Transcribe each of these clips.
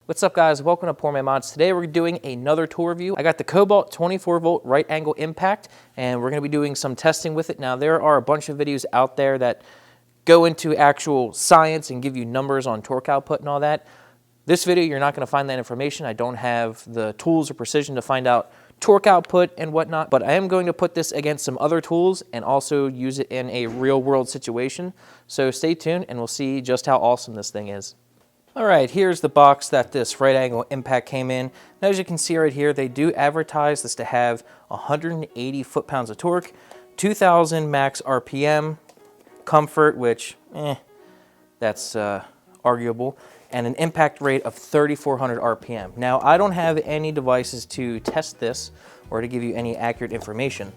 What's up guys, welcome to Poor Man Mods. Today we're doing another tool review. I got the Kobalt 24 volt right angle impact and we're gonna be doing some testing with it. Now there are a bunch of videos out there that go into actual science and give you numbers on torque output and all that. This video, you're not gonna find that information. I don't have the tools or precision to find out torque output and whatnot, but I am going to put this against some other tools and also use it in a real world situation. So stay tuned and we'll see just how awesome this thing is. All right, here's the box that this right angle impact came in. Now, as you can see right here, they do advertise this to have 180 foot-pounds of torque, 2,000 max RPM, comfort, which, that's arguable, and an impact rate of 3,400 RPM. Now, I don't have any devices to test this or to give you any accurate information.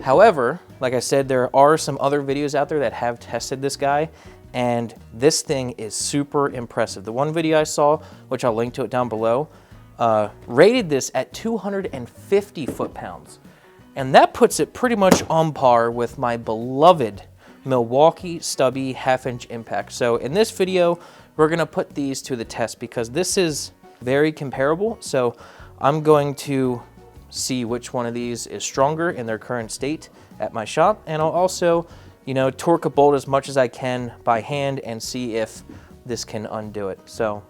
However, like I said, there are some other videos out there that have tested this guy, and this thing is super impressive. The one video I saw, which I'll link to it down below, rated this at 250 foot-pounds. And that puts it pretty much on par with my beloved Milwaukee stubby half-inch impact. So in this video, we're gonna put these to the test because this is very comparable. So I'm going to see which one of these is stronger in their current state at my shop. And I'll also, torque a bolt as much as I can by hand and see if this can undo it. So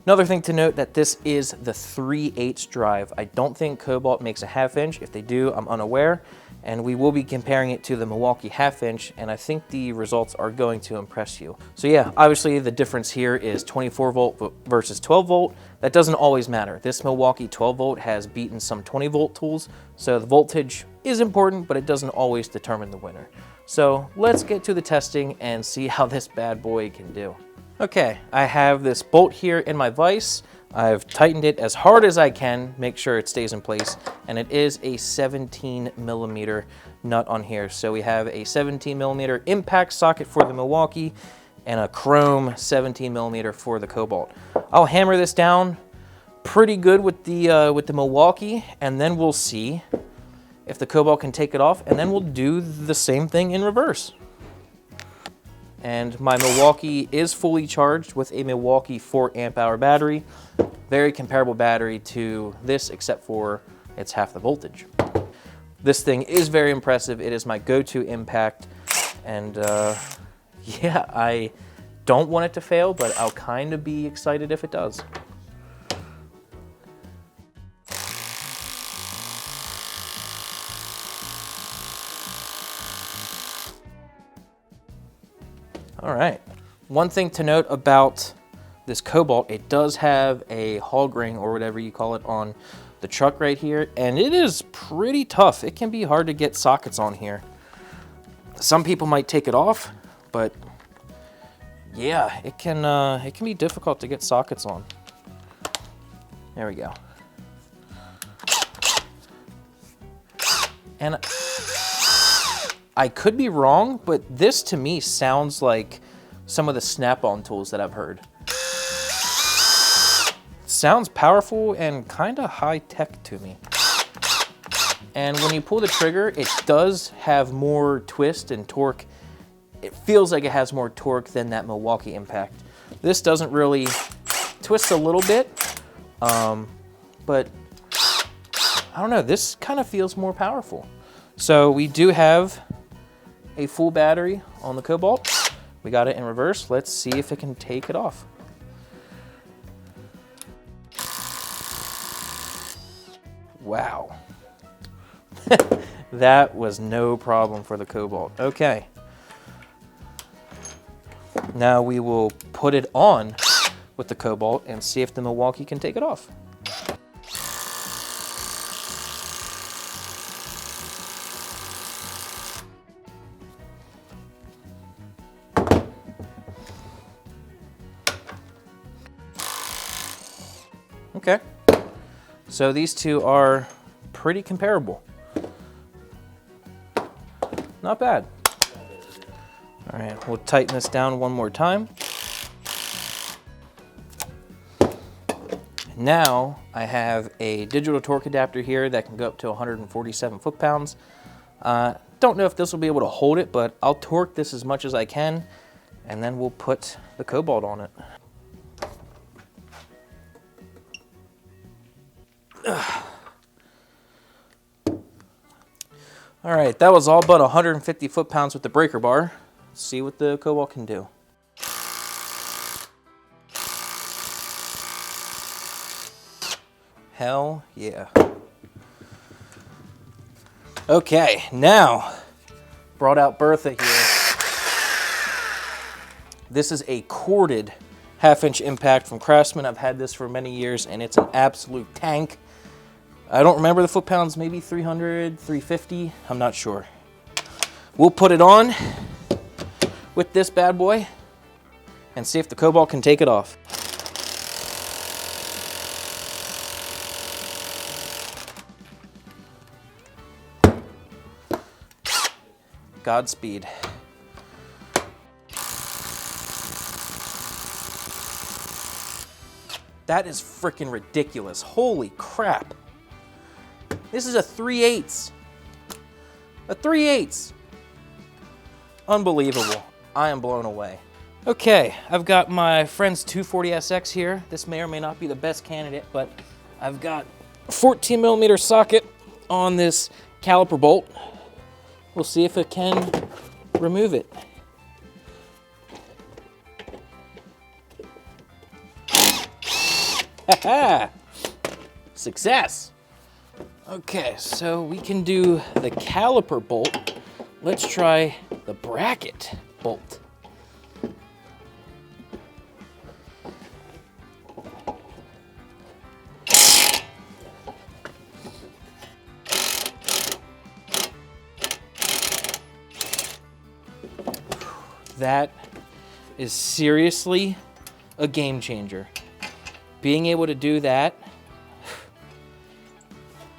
another thing to note that this is the 3/8 drive. I don't think Kobalt makes a half-inch. If they do, I'm unaware. And we will be comparing it to the Milwaukee half-inch, and I think the results are going to impress you. So yeah, obviously the difference here is 24 volt versus 12 volt. That doesn't always matter. This Milwaukee 12 volt has beaten some 20 volt tools, so the voltage is important, but it doesn't always determine the winner. So let's get to the testing and see how this bad boy can do. Okay, I have this bolt here in my vise. I've tightened it as hard as I can, make sure it stays in place, and it is a 17 millimeter nut on here. So we have a 17 millimeter impact socket for the Milwaukee and a chrome 17 millimeter for the Kobalt. I'll hammer this down pretty good with the Milwaukee, and then we'll see if the Kobalt can take it off, and then we'll do the same thing in reverse. And my Milwaukee is fully charged with a Milwaukee 4 amp hour battery. Very comparable battery to this, except for it's half the voltage. This thing is very impressive. It is my go-to impact. And yeah, I don't want it to fail, but I'll kind of be excited if it does. All right, one thing to note about this Kobalt, it does have a hog ring or whatever you call it on the truck right here, and it is pretty tough. It can be hard to get sockets on here. Some people might take it off, but yeah, it can be difficult to get sockets on. There we go. And I could be wrong, but this to me sounds like some of the snap-on tools that I've heard. Sounds powerful and kind of high-tech to me. And when you pull the trigger, it does have more twist and torque. It feels like it has more torque than that Milwaukee impact. This doesn't really twist a little bit, but I don't know, this kind of feels more powerful. So we do have a full battery on the Kobalt. We got it in reverse. Let's see if it can take it off. Wow. That was no problem for the Kobalt. Okay. Now we will put it on with the Kobalt and see if the Milwaukee can take it off. Okay, so these two are pretty comparable. Not bad. All right, we'll tighten this down one more time. Now I have a digital torque adapter here that can go up to 147 foot-pounds. Don't know if this will be able to hold it, but I'll torque this as much as I can, and then we'll put the Kobalt on it. All right, that was all but 150 foot-pounds with the breaker bar. Let's see what the Kobalt can do. Hell yeah. Okay, now, brought out Bertha here. This is a corded 1/2-inch impact from Craftsman. I've had this for many years, and it's an absolute tank. I don't remember the foot-pounds, maybe 300, 350, I'm not sure. We'll put it on with this bad boy and see if the Kobalt can take it off. Godspeed. That is freaking ridiculous. Holy crap. This is a 3/8. A 3/8. Unbelievable. I am blown away. Okay, I've got my friend's 240SX here. This may or may not be the best candidate, but I've got a 14mm socket on this caliper bolt. We'll see if it can remove it. Ha-ha! Success! Okay, so we can do the caliper bolt. Let's try the bracket bolt. That is seriously a game changer. Being able to do that,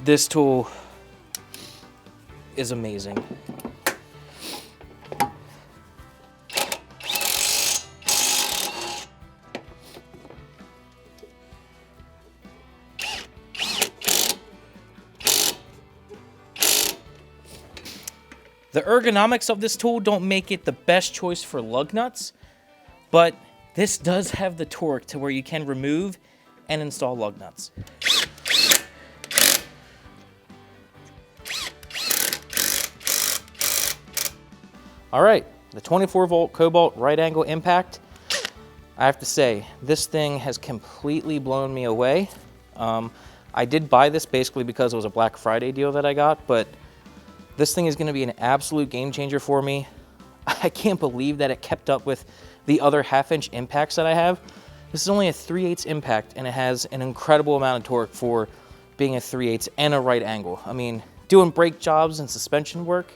this tool is amazing. The ergonomics of this tool don't make it the best choice for lug nuts, but this does have the torque to where you can remove and install lug nuts. All right, the 24-volt Kobalt right angle impact. I have to say, this thing has completely blown me away. I did buy this basically because it was a Black Friday deal that I got, but this thing is going to be an absolute game changer for me. I can't believe that it kept up with the other 1/2-inch impacts that I have. This is only a 3/8 impact, and it has an incredible amount of torque for being a 3/8 and a right angle. I mean, doing brake jobs and suspension work,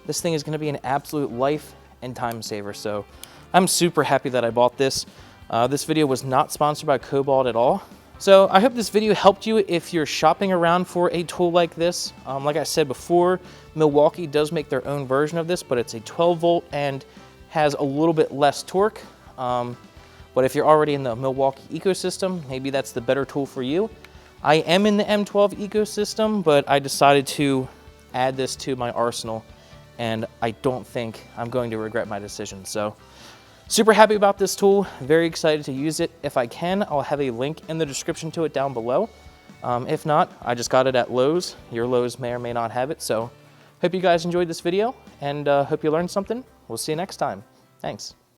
this thing is going to be an absolute life and time saver. So I'm super happy that I bought this. This video was not sponsored by Kobalt at all. So I hope this video helped you if you're shopping around for a tool like this. Like I said before, Milwaukee does make their own version of this, but it's a 12-volt and has a little bit less torque. But if you're already in the Milwaukee ecosystem, maybe that's the better tool for you. I am in the M12 ecosystem, but I decided to add this to my arsenal, and I don't think I'm going to regret my decision. So super happy about this tool, very excited to use it. If I can, I'll have a link in the description to it down below. If not, I just got it at Lowe's. Your Lowe's may or may not have it. So hope you guys enjoyed this video, and hope you learned something. We'll see you next time. Thanks.